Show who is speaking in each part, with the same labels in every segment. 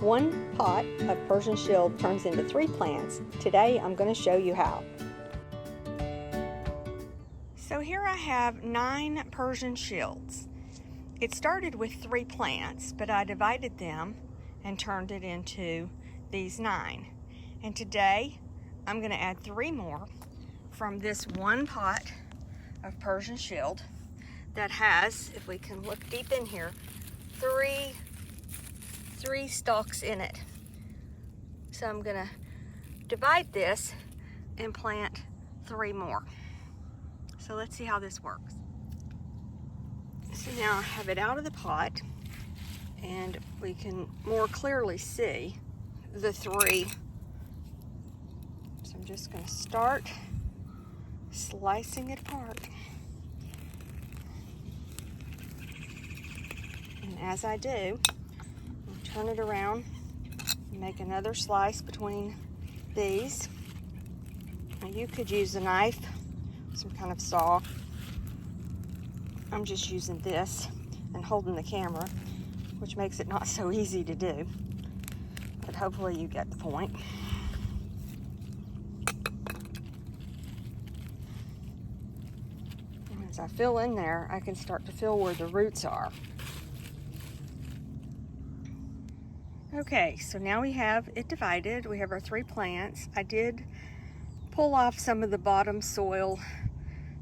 Speaker 1: One pot of Persian Shield turns into 3 plants. Today I'm going to show you how. So here I have 9 Persian Shields. It started with 3 plants, but I divided them and turned it into these 9. And today I'm going to add 3 more from this one pot of Persian Shield that has, if we can look deep in here, three stalks in it. So I'm going to divide this and plant 3 more. So let's see how this works. So now I have it out of the pot and we can more clearly see the 3. So I'm just going to start slicing it apart. And as I do, I'll turn it around and make another slice between these. Now you could use a knife, some kind of saw. I'm just using this and holding the camera, which makes it not so easy to do. But hopefully you get the point. And as I fill in there, I can start to feel where the roots are. Okay, so now we have it divided. We have our 3 plants. I did pull off some of the bottom soil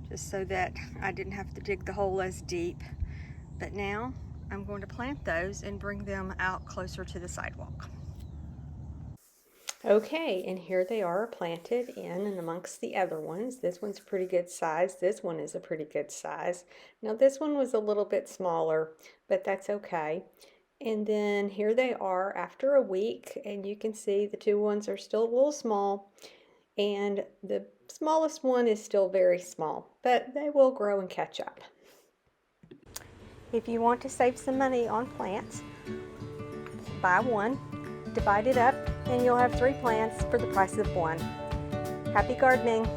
Speaker 1: just so that I didn't have to dig the hole as deep. But now I'm going to plant those and bring them out closer to the sidewalk. Okay, and here they are planted in and amongst the other ones. This one's a pretty good size. This one is a pretty good size. Now this one was a little bit smaller, but that's okay. And then here they are after a week, and you can see the 2 ones are still a little small, and the smallest one is still very small, but they will grow and catch up. If you want to save some money on plants, buy 1, divide it up, and you'll have 3 plants for the price of 1. Happy gardening!